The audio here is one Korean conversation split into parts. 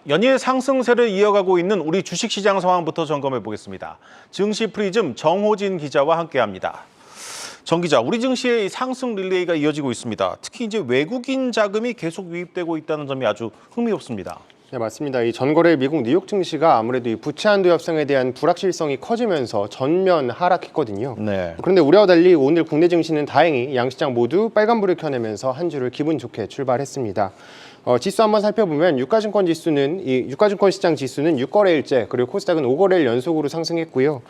연일 상승세를 이어가고 있는 우리 주식시장 상황부터 점검해 보겠습니다. 증시 프리즘 정호진 기자와 함께합니다. 정 기자, 우리 증시의 상승 릴레이가 이어지고 있습니다. 특히 이제 외국인 자금이 계속 유입되고 있다는 점이 아주 흥미롭습니다. 네, 맞습니다. 이 전거래일 미국 뉴욕 증시가 아무래도 이 부채 한도 협상에 대한 불확실성이 커지면서 전면 하락했거든요. 네. 그런데 우려와 달리 오늘 국내 증시는 다행히 양시장 모두 빨간불을 켜내면서 한 주를 기분 좋게 출발했습니다. 지수 한번 살펴보면 유가증권 시장 지수는 6거래일째 그리고 코스닥은 5거래일 연속으로 상승했고요.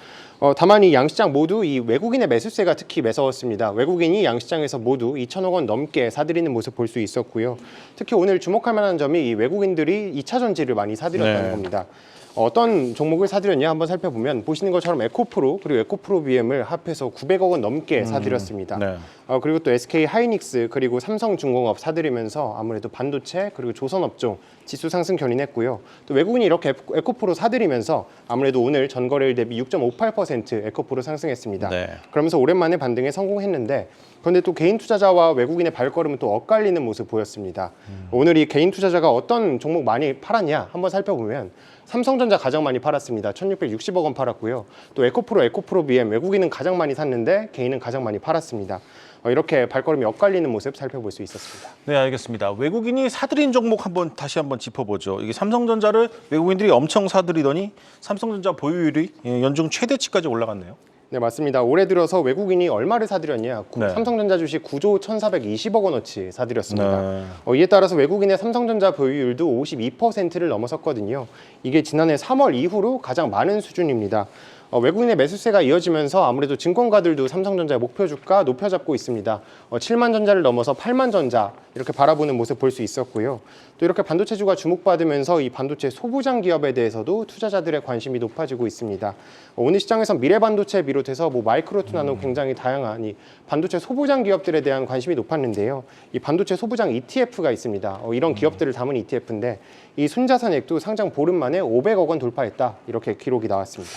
다만 이 양시장 모두 이 외국인의 매수세가 특히 매서웠습니다. 외국인이 양시장에서 모두 2천억 원 넘게 사들이는 모습 볼 수 있었고요. 특히 오늘 주목할 만한 점이 이 외국인들이 2차 전지를 많이 사들였다는 겁니다. 어떤 종목을 사들였냐 한번 살펴보면 보시는 것처럼 에코프로 그리고 에코프로 BM을 합해서 900억 원 넘게 사들였습니다. 네. 그리고 또 SK 하이닉스 그리고 삼성중공업 사들이면서 아무래도 반도체 그리고 조선업종 지수 상승 견인했고요. 또 외국인이 이렇게 에코프로 사들이면서 아무래도 오늘 전거래일 대비 6.58% 에코프로 상승했습니다. 네. 그러면서 오랜만에 반등에 성공했는데 그런데 또 개인 투자자와 외국인의 발걸음은 또 엇갈리는 모습 보였습니다. 오늘 이 개인 투자자가 어떤 종목 많이 팔았냐 한번 살펴보면 삼성전자 가장 많이 팔았습니다. 1,660억 원 팔았고요. 또 에코프로 BM 외국인은 가장 많이 샀는데 개인은 가장 많이 팔았습니다. 이렇게 발걸음이 엇갈리는 모습 살펴볼 수 있었습니다. 네, 알겠습니다. 외국인이 사들인 종목 다시 한번 짚어보죠. 이게 삼성전자를 외국인들이 엄청 사들이더니 삼성전자 보유율이 연중 최대치까지 올라갔네요. 네, 맞습니다. 올해 들어서 외국인이 얼마를 사들였냐? 네. 삼성전자 주식 9조 1,420억 원어치 사들였습니다. 네. 이에 따라서 외국인의 삼성전자 보유율도 52%를 넘어섰거든요. 이게 지난해 3월 이후로 가장 많은 수준입니다. 외국인의 매수세가 이어지면서 아무래도 증권가들도 삼성전자의 목표 주가 높여잡고 있습니다. 7만 전자를 넘어서 8만 전자 이렇게 바라보는 모습 볼 수 있었고요. 또 이렇게 반도체주가 주목받으면서 이 반도체 소부장 기업에 대해서도 투자자들의 관심이 높아지고 있습니다. 오늘 시장에서 미래반도체 비롯해서 마이크로투 나노 굉장히 다양한 이 반도체 소부장 기업들에 대한 관심이 높았는데요. 이 반도체 소부장 ETF가 있습니다. 이런 기업들을 담은 ETF인데 이 순자산액도 상장 보름 만에 500억 원 돌파했다 이렇게 기록이 나왔습니다.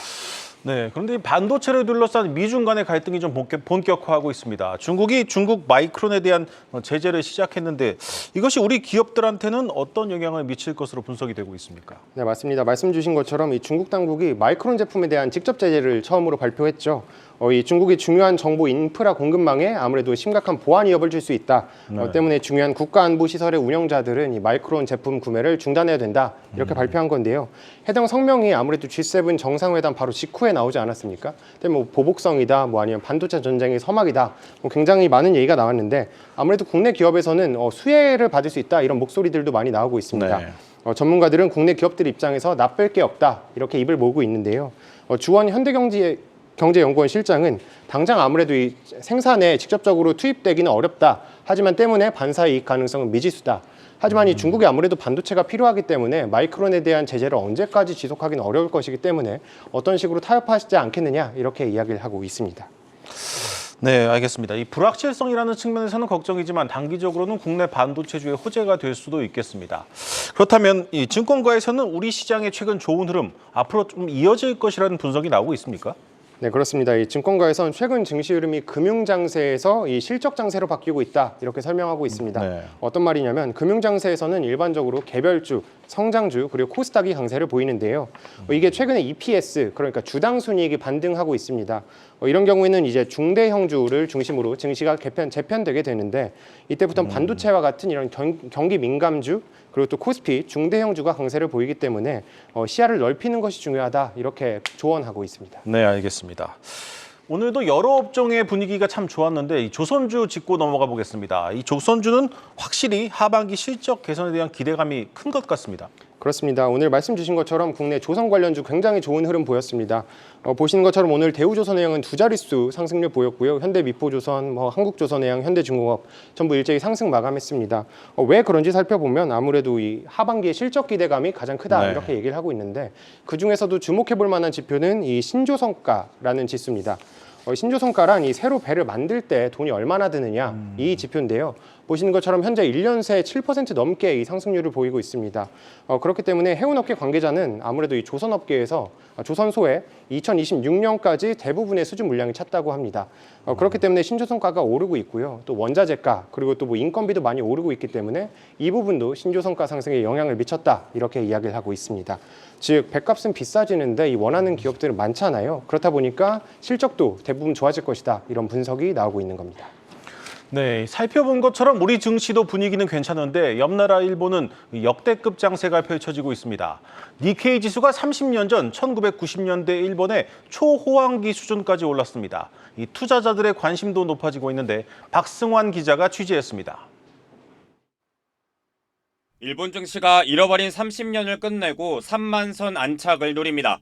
네, 그런데 반도체를 둘러싼 미중 간의 갈등이 좀 본격화하고 있습니다. 중국이 중국 마이크론에 대한 제재를 시작했는데 이것이 우리 기업들한테는 어떤 영향을 미칠 것으로 분석이 되고 있습니까? 네, 맞습니다. 말씀 주신 것처럼 이 중국 당국이 마이크론 제품에 대한 직접 제재를 처음으로 발표했죠. 이 중국이 중요한 정보 인프라 공급망에 아무래도 심각한 보안 위협을 줄 수 있다. 때문에 중요한 국가안보시설의 운영자들은 이 마이크론 제품 구매를 중단해야 된다. 이렇게 발표한 건데요. 해당 성명이 아무래도 G7 정상회담 바로 직후에 나오지 않았습니까? 때문에 보복성이다, 아니면 반도체 전쟁의 서막이다. 굉장히 많은 얘기가 나왔는데 아무래도 국내 기업에서는 수혜를 받을 수 있다. 이런 목소리들도 많이 나오고 있습니다. 네. 전문가들은 국내 기업들 입장에서 나쁠 게 없다. 이렇게 입을 모으고 있는데요. 주원 경제연구원 실장은 당장 아무래도 이 생산에 직접적으로 투입되기는 어렵다. 하지만 때문에 반사이익 가능성은 미지수다. 하지만 이 중국이 아무래도 반도체가 필요하기 때문에 마이크론에 대한 제재를 언제까지 지속하기는 어려울 것이기 때문에 어떤 식으로 타협하시지 않겠느냐 이렇게 이야기를 하고 있습니다. 네, 알겠습니다. 이 불확실성이라는 측면에서는 걱정이지만 단기적으로는 국내 반도체주의 호재가 될 수도 있겠습니다. 그렇다면 이 증권가에서는 우리 시장의 최근 좋은 흐름 앞으로 좀 이어질 것이라는 분석이 나오고 있습니까? 네, 그렇습니다. 이 증권가에서는 최근 증시 흐름이 금융 장세에서 이 실적 장세로 바뀌고 있다 이렇게 설명하고 있습니다. 네. 어떤 말이냐면 금융 장세에서는 일반적으로 개별주, 성장주 그리고 코스닥이 강세를 보이는데요. 이게 최근에 EPS 그러니까 주당 순이익이 반등하고 있습니다. 이런 경우에는 이제 중대형주를 중심으로 증시가 재편되게 되는데 이때부터는 반도체와 같은 이런 경기 민감주 그리고 또 코스피 중대형주가 강세를 보이기 때문에 시야를 넓히는 것이 중요하다 이렇게 조언하고 있습니다. 네, 알겠습니다. 오늘도 여러 업종의 분위기가 참 좋았는데 이 조선주 짚고 넘어가 보겠습니다. 이 조선주는 확실히 하반기 실적 개선에 대한 기대감이 큰 것 같습니다. 그렇습니다. 오늘 말씀 주신 것처럼 국내 조선 관련주 굉장히 좋은 흐름 보였습니다. 보시는 것처럼 오늘 대우조선해양은 두 자릿수 상승률 보였고요. 현대미포조선, 한국조선해양, 현대중공업 전부 일제히 상승 마감했습니다. 왜 그런지 살펴보면 아무래도 이 하반기의 실적 기대감이 가장 크다 네. 이렇게 얘기를 하고 있는데 그중에서도 주목해 볼 만한 지표는 이 신조성가라는 지수입니다. 신조성가란 이 새로 배를 만들 때 돈이 얼마나 드느냐 이 지표인데요. 보시는 것처럼 현재 1년 새 7% 넘게 이 상승률을 보이고 있습니다. 그렇기 때문에 해운업계 관계자는 아무래도 이 조선업계에서 조선소에 2026년까지 대부분의 수주 물량이 찼다고 합니다. 그렇기 때문에 신조선가가 오르고 있고요. 또 원자재가 그리고 또 뭐 인건비도 많이 오르고 있기 때문에 이 부분도 신조선가 상승에 영향을 미쳤다 이렇게 이야기를 하고 있습니다. 즉 백값은 비싸지는데 이 원하는 기업들은 많잖아요. 그렇다 보니까 실적도 대부분 좋아질 것이다 이런 분석이 나오고 있는 겁니다. 네, 살펴본 것처럼 우리 증시도 분위기는 괜찮은데 옆 나라 일본은 역대급 장세가 펼쳐지고 있습니다. 니케이 지수가 30년 전 1990년대 일본의 초호황기 수준까지 올랐습니다. 이 투자자들의 관심도 높아지고 있는데 박승환 기자가 취재했습니다. 일본 증시가 잃어버린 30년을 끝내고 3만 선 안착을 노립니다.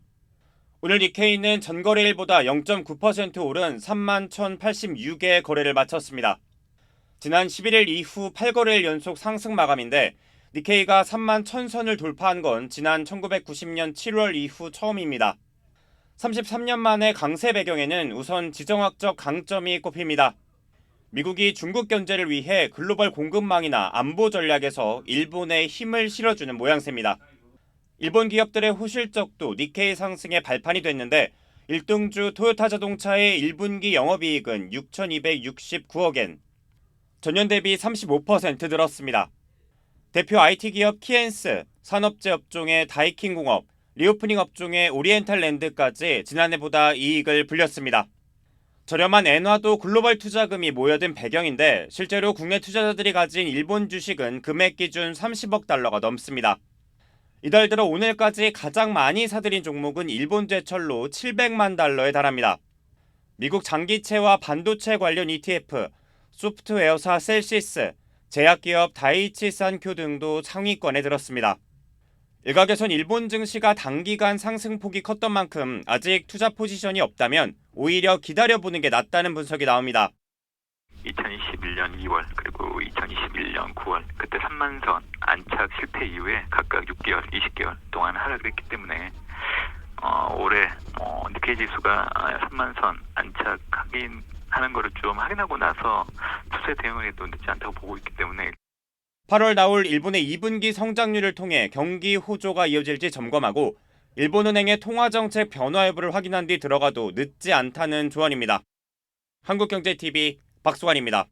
오늘 니케이는 전거래일보다 0.9% 오른 3만 1,086의 거래를 마쳤습니다. 지난 11일 이후 8거래일 연속 상승 마감인데 니케이가 3만 1,000선을 돌파한 건 지난 1990년 7월 이후 처음입니다. 33년 만의 강세 배경에는 우선 지정학적 강점이 꼽힙니다. 미국이 중국 견제를 위해 글로벌 공급망이나 안보 전략에서 일본에 힘을 실어주는 모양새입니다. 일본 기업들의 호실적도 니케이 상승의 발판이 됐는데 1등주 토요타 자동차의 1분기 영업이익은 6,269억엔, 전년 대비 35% 늘었습니다. 대표 IT 기업 키엔스, 산업재 업종의 다이킹공업, 리오프닝 업종의 오리엔탈랜드까지 지난해보다 이익을 불렸습니다. 저렴한 엔화도 글로벌 투자금이 모여든 배경인데 실제로 국내 투자자들이 가진 일본 주식은 금액 기준 30억 달러가 넘습니다. 이달 들어 오늘까지 가장 많이 사들인 종목은 일본제철로 700만 달러에 달합니다. 미국 장기채와 반도체 관련 ETF, 소프트웨어사 셀시스, 제약기업 다이이치 산쿄 등도 상위권에 들었습니다. 일각에선 일본 증시가 단기간 상승폭이 컸던 만큼 아직 투자 포지션이 없다면 오히려 기다려보는 게 낫다는 분석이 나옵니다. 2021년 2월 그리고 2021년 9월 그때 3만 선 안착 실패 이후에 각각 6개월, 20개월 동안 하락을 했기 때문에 올해 니케이 지수가 3만 선 안착하는 거를 좀 확인하고 나서 추세 대응에도 늦지 않다고 보고 있기 때문에 8월 나올 일본의 2분기 성장률을 통해 경기 호조가 이어질지 점검하고 일본은행의 통화정책 변화 여부를 확인한 뒤 들어가도 늦지 않다는 조언입니다. 한국경제TV 박수환입니다.